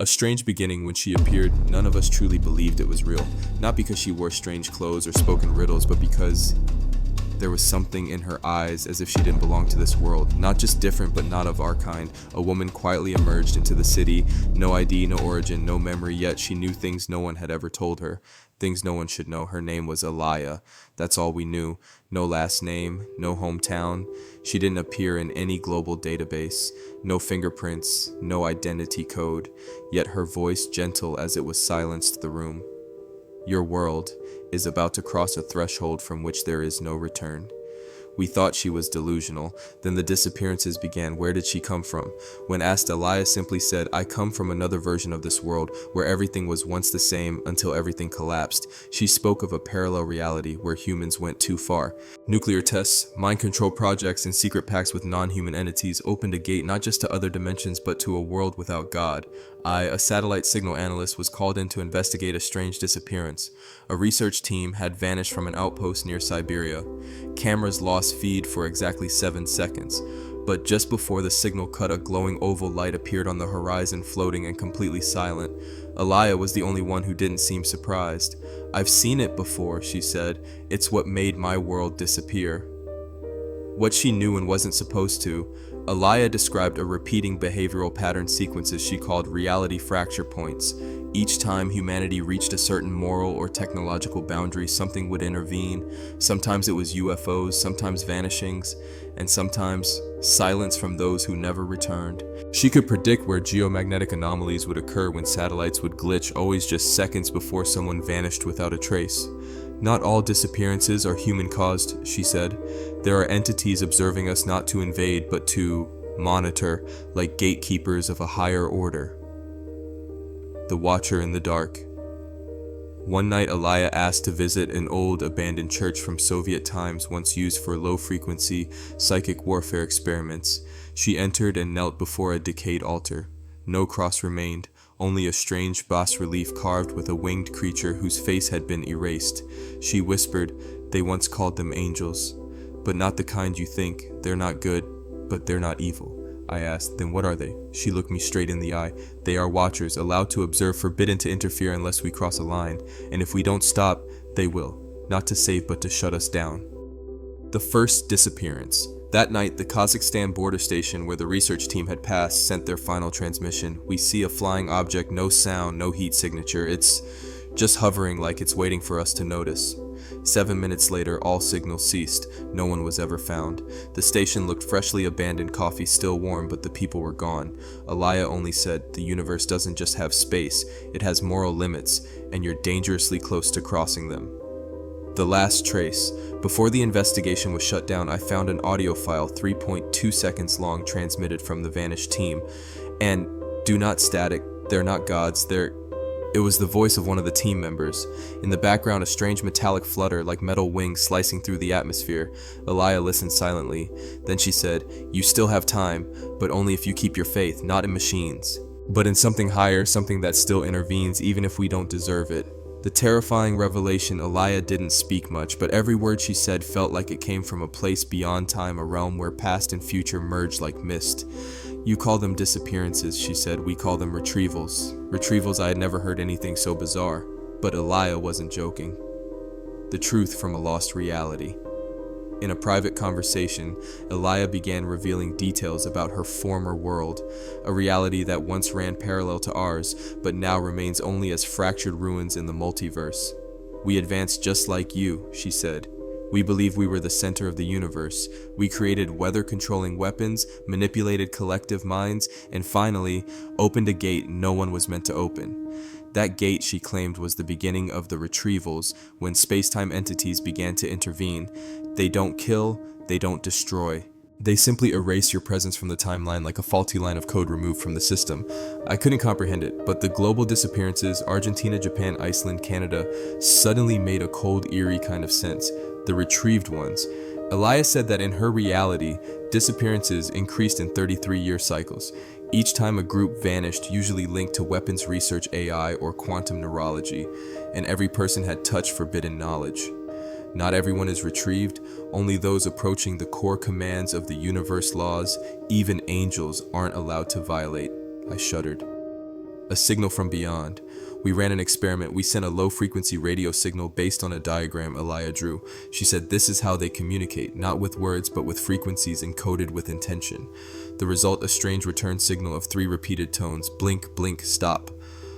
A strange beginning. When she appeared, none of us truly believed it was real. Not because she wore strange clothes or spoke in riddles, but because there was something in her eyes, as if she didn't belong to this world. Not just different, but not of our kind. A woman quietly emerged into the city. No ID, no origin, no memory, yet she knew things no one had ever told her. Things no one should know. Her name was Alaya. That's all we knew. No last name, no hometown. She didn't appear in any global database. No fingerprints, no identity code. Yet her voice, gentle as it was, silenced the room. Your world is about to cross a threshold from which there is no return. We thought she was delusional. Then the disappearances began. Where did she come from? When asked, Elias simply said, I come from another version of this world where everything was once the same until everything collapsed. She spoke of a parallel reality where humans went too far. Nuclear tests, mind control projects, and secret pacts with non-human entities opened a gate not just to other dimensions but to a world without God. I, a satellite signal analyst, was called in to investigate a strange disappearance. A research team had vanished from an outpost near Siberia. Cameras lost feed for exactly 7 seconds. But just before the signal cut, a glowing oval light appeared on the horizon, floating and completely silent. Alaya was the only one who didn't seem surprised. I've seen it before, she said. It's what made my world disappear. What she knew and wasn't supposed to. Alaya described a repeating behavioral pattern sequences she called reality fracture points. Each time humanity reached a certain moral or technological boundary, something would intervene. Sometimes it was UFOs, sometimes vanishings, and sometimes silence from those who never returned. She could predict where geomagnetic anomalies would occur, when satellites would glitch, always just seconds before someone vanished without a trace. Not all disappearances are human-caused, she said. There are entities observing us, not to invade, but to monitor, like gatekeepers of a higher order. The Watcher in the Dark. One night, Alaya asked to visit an old, abandoned church from Soviet times, once used for low-frequency psychic warfare experiments. She entered and knelt before a decayed altar. No cross remained, only a strange bas-relief carved with a winged creature whose face had been erased. She whispered, "They once called them angels, but not the kind you think. They're not good, but they're not evil." I asked, "Then what are they?" She looked me straight in the eye. "They are watchers, allowed to observe, forbidden to interfere unless we cross a line. And if we don't stop, they will. Not to save, but to shut us down." The first disappearance. That night, the Kazakhstan border station where the research team had passed sent their final transmission. We see a flying object, no sound, no heat signature. It's just hovering like it's waiting for us to notice. 7 minutes later, all signals ceased. No one was ever found. The station looked freshly abandoned, coffee still warm, but the people were gone. Alaya only said, "The universe doesn't just have space, it has moral limits, and you're dangerously close to crossing them." The last trace. Before the investigation was shut down, I found an audio file 3.2 seconds long transmitted from the vanished team. And do not static, they're not gods, It was the voice of one of the team members. In the background, a strange metallic flutter like metal wings slicing through the atmosphere. Alaya listened silently. Then she said, "You still have time, but only if you keep your faith, not in machines, but in something higher, something that still intervenes even if we don't deserve it." The terrifying revelation. Alaya didn't speak much, but every word she said felt like it came from a place beyond time, a realm where past and future merged like mist. "You call them disappearances," she said. "We call them retrievals." Retrievals. I had never heard anything so bizarre. But Alaya wasn't joking. The truth from a lost reality. In a private conversation, Alaya began revealing details about her former world, a reality that once ran parallel to ours, but now remains only as fractured ruins in the multiverse. "We advanced just like you," she said. "We believed we were the center of the universe. We created weather-controlling weapons, manipulated collective minds, and finally opened a gate no one was meant to open." That gate, she claimed, was the beginning of the retrievals, when space-time entities began to intervene. They don't kill, they don't destroy. They simply erase your presence from the timeline like a faulty line of code removed from the system. I couldn't comprehend it, but the global disappearances, Argentina, Japan, Iceland, Canada, suddenly made a cold, eerie kind of sense. The retrieved ones. Alaya said that in her reality, disappearances increased in 33-year cycles. Each time a group vanished, usually linked to weapons research, AI, or quantum neurology, and every person had touched forbidden knowledge. Not everyone is retrieved, only those approaching the core commands of the universe laws. Even angels aren't allowed to violate. I shuddered. A signal from beyond. We ran an experiment. We sent a low-frequency radio signal based on a diagram Elia drew. She said this is how they communicate, not with words, but with frequencies encoded with intention. The result, a strange return signal of 3 repeated tones: blink, blink, stop.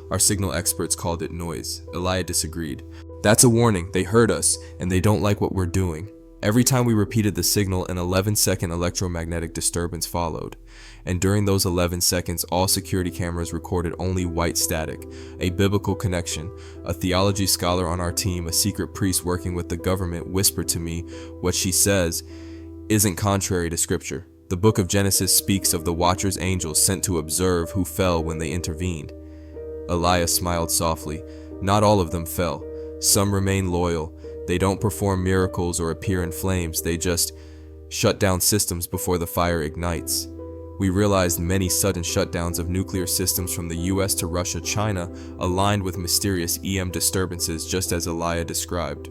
Our signal experts called it noise. Elia disagreed. That's a warning. They heard us, and they don't like what we're doing. Every time we repeated the signal, an 11-second electromagnetic disturbance followed. And during those 11 seconds, all security cameras recorded only white static, a biblical connection. A theology scholar on our team, a secret priest working with the government, whispered to me, what she says isn't contrary to scripture. The book of Genesis speaks of the watcher's angels sent to observe who fell when they intervened. Elia smiled softly. Not all of them fell. Some remain loyal. They don't perform miracles or appear in flames. They just shut down systems before the fire ignites. We realized many sudden shutdowns of nuclear systems from the US to Russia, China, aligned with mysterious EM disturbances, just as Elia described.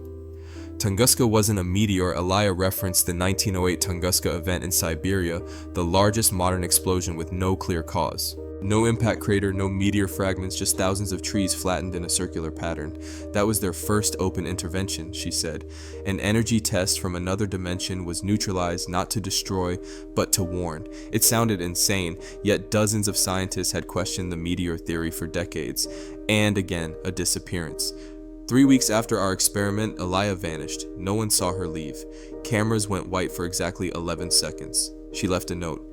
Tunguska wasn't a meteor. Elia referenced the 1908 Tunguska event in Siberia, the largest modern explosion with no clear cause. No impact crater, no meteor fragments, just thousands of trees flattened in a circular pattern. That was their first open intervention, she said. An energy test from another dimension was neutralized, not to destroy, but to warn. It sounded insane, yet dozens of scientists had questioned the meteor theory for decades. And again, a disappearance. 3 weeks after our experiment, Elia vanished. No one saw her leave. Cameras went white for exactly 11 seconds. She left a note.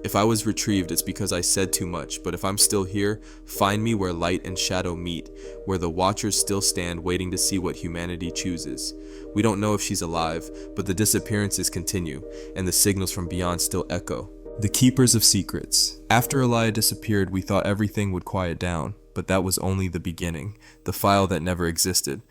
If I was retrieved, it's because I said too much, but if I'm still here, find me where light and shadow meet, where the watchers still stand waiting to see what humanity chooses. We don't know if she's alive, but the disappearances continue, and the signals from beyond still echo. The keepers of secrets. After Elia disappeared, we thought everything would quiet down, but that was only the beginning, the file that never existed.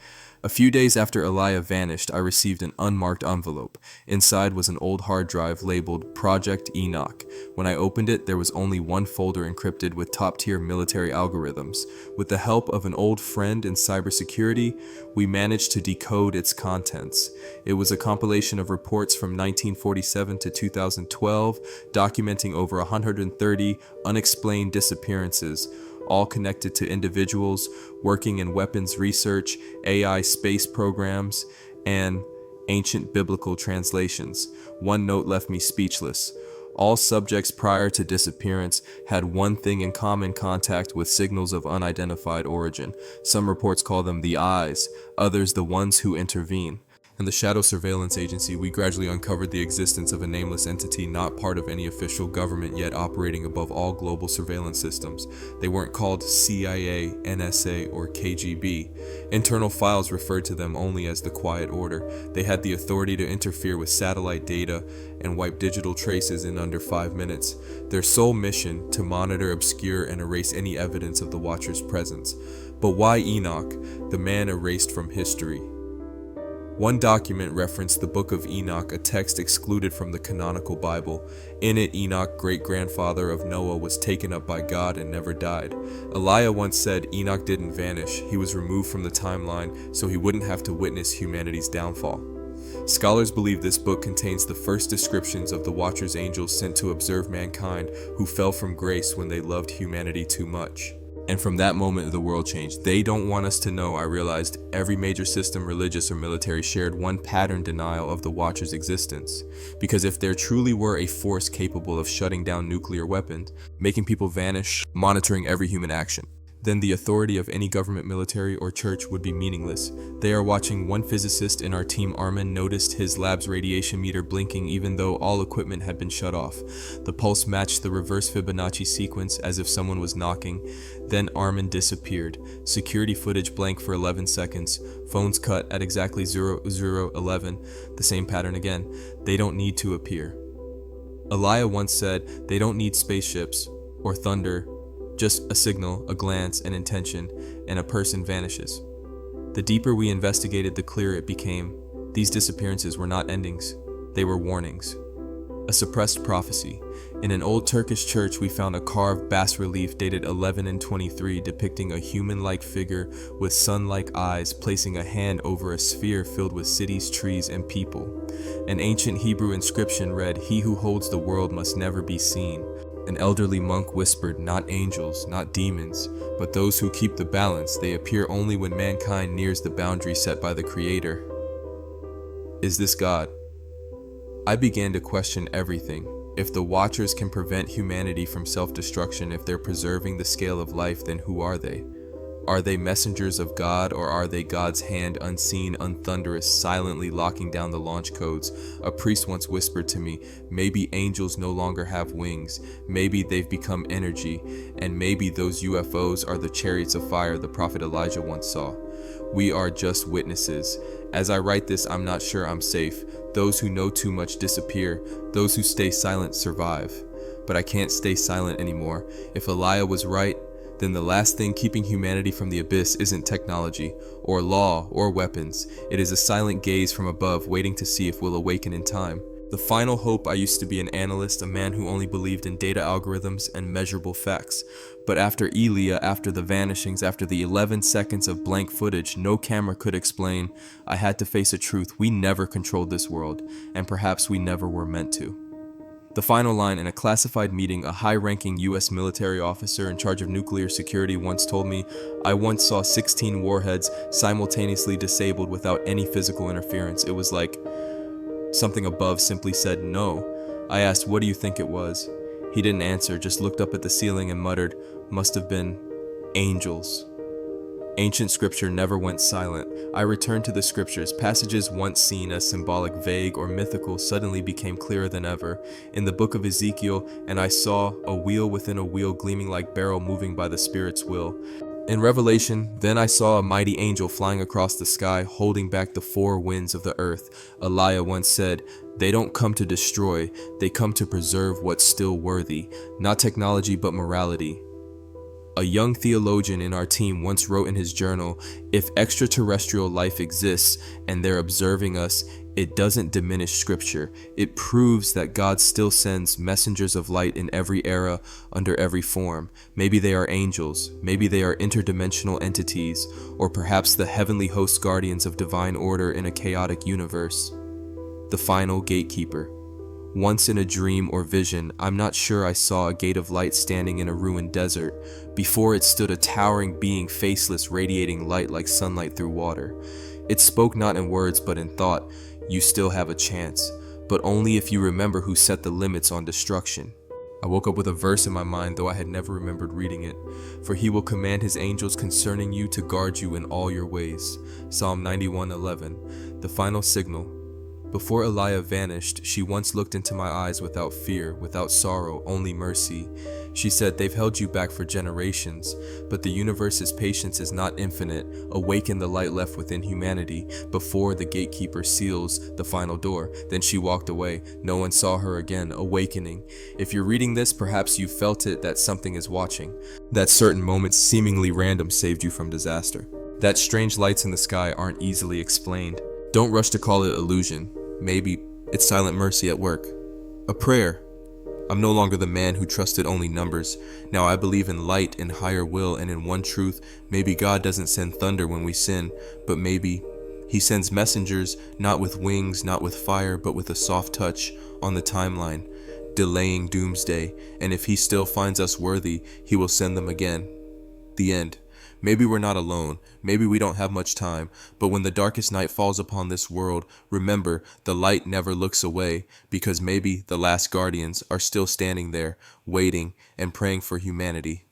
A few days after Elia vanished, I received an unmarked envelope. Inside was an old hard drive labeled Project Enoch. When I opened it, there was only one folder encrypted with top-tier military algorithms. With the help of an old friend in cybersecurity, we managed to decode its contents. It was a compilation of reports from 1947 to 2012, documenting over 130 unexplained disappearances, all connected to individuals working in weapons research, AI space programs, and ancient biblical translations. One note left me speechless. All subjects prior to disappearance had one thing in common: contact with signals of unidentified origin. Some reports call them the eyes, others the ones who intervene. In the Shadow Surveillance Agency, we gradually uncovered the existence of a nameless entity not part of any official government, yet operating above all global surveillance systems. They weren't called CIA, NSA, or KGB. Internal files referred to them only as the Quiet Order. They had the authority to interfere with satellite data and wipe digital traces in under 5 minutes. Their sole mission, to monitor, obscure, and erase any evidence of the Watcher's presence. But why Enoch, the man erased from history? One document referenced the Book of Enoch, a text excluded from the canonical Bible. In it, Enoch, great-grandfather of Noah, was taken up by God and never died. Elia once said Enoch didn't vanish. He was removed from the timeline so he wouldn't have to witness humanity's downfall. Scholars believe this book contains the first descriptions of the Watcher's angels sent to observe mankind who fell from grace when they loved humanity too much. And from that moment, the world changed. They don't want us to know, I realized. Every major system, religious or military, shared one pattern denial of the Watcher's existence. Because if there truly were a force capable of shutting down nuclear weapons, making people vanish, monitoring every human action, then the authority of any government, military, or church would be meaningless. They are watching. One physicist in our team, Armin, noticed his lab's radiation meter blinking even though all equipment had been shut off. The pulse matched the reverse Fibonacci sequence as if someone was knocking. Then Armin disappeared. Security footage blank for 11 seconds. Phones cut at exactly 0011. The same pattern again. They don't need to appear. Elia once said, they don't need spaceships or thunder. Just a signal, a glance, an intention, and a person vanishes. The deeper we investigated, the clearer it became. These disappearances were not endings, they were warnings. A suppressed prophecy. In an old Turkish church, we found a carved bas-relief dated 1123 depicting a human-like figure with sun-like eyes placing a hand over a sphere filled with cities, trees, and people. An ancient Hebrew inscription read, "He who holds the world must never be seen." An elderly monk whispered, "Not angels, not demons, but those who keep the balance. They appear only when mankind nears the boundary set by the Creator." Is this God? I began to question everything. If the Watchers can prevent humanity from self-destruction, if they're preserving the scale of life, then who are they? Are they messengers of God, or are they God's hand, unseen, unthunderous, silently locking down the launch codes? A priest once whispered to me, maybe angels no longer have wings, maybe they've become energy, and maybe those UFOs are the chariots of fire the prophet Elijah once saw. We are just witnesses. As I write this, I'm not sure I'm safe. Those who know too much disappear. Those who stay silent survive. But I can't stay silent anymore. If Elijah was right, then the last thing keeping humanity from the abyss isn't technology, or law, or weapons. It is a silent gaze from above, waiting to see if we'll awaken in time. The final hope. I used to be an analyst, a man who only believed in data algorithms and measurable facts. But after Elia, after the vanishings, after the 11 seconds of blank footage no camera could explain, I had to face a truth. We never controlled this world, and perhaps we never were meant to. The final line. In a classified meeting, a high-ranking US military officer in charge of nuclear security once told me, "I once saw 16 warheads simultaneously disabled without any physical interference. It was like something above simply said no." I asked, "What do you think it was?" He didn't answer, just looked up at the ceiling and muttered, "Must have been angels." Ancient scripture never went silent. I returned to the scriptures. Passages once seen as symbolic, vague, or mythical suddenly became clearer than ever. In the book of Ezekiel, "And I saw a wheel within a wheel gleaming like beryl moving by the Spirit's will." In Revelation, "Then I saw a mighty angel flying across the sky, holding back the four winds of the earth." Elijah once said, "They don't come to destroy, they come to preserve what's still worthy." Not technology, but morality. A young theologian in our team once wrote in his journal, "If extraterrestrial life exists and they're observing us, it doesn't diminish scripture. It proves that God still sends messengers of light in every era, under every form. Maybe they are angels, maybe they are interdimensional entities, or perhaps the heavenly host guardians of divine order in a chaotic universe." The final gatekeeper. Once in a dream or vision, I'm not sure, I saw a gate of light standing in a ruined desert. Before it stood a towering being, faceless, radiating light like sunlight through water. It spoke not in words but in thought, "You still have a chance, but only if you remember who set the limits on destruction." I woke up with a verse in my mind, though I had never remembered reading it. "For he will command his angels concerning you to guard you in all your ways." Psalm 91:11. The final signal. Before Elijah vanished, she once looked into my eyes without fear, without sorrow, only mercy. She said, "They've held you back for generations, but the universe's patience is not infinite. Awaken the light left within humanity before the gatekeeper seals the final door." Then she walked away. No one saw her again, awakening. If you're reading this, perhaps you felt it, that something is watching. That certain moments, seemingly random, saved you from disaster. That strange lights in the sky aren't easily explained. Don't rush to call it illusion. Maybe it's silent mercy at work. A prayer. I'm no longer the man who trusted only numbers. Now I believe in light and higher will and in one truth. Maybe God doesn't send thunder when we sin, but maybe he sends messengers, not with wings, not with fire, but with a soft touch on the timeline, delaying doomsday. And if he still finds us worthy, he will send them again. The end. Maybe we're not alone, maybe we don't have much time, but when the darkest night falls upon this world, remember, the light never looks away, because maybe the last guardians are still standing there, waiting and praying for humanity.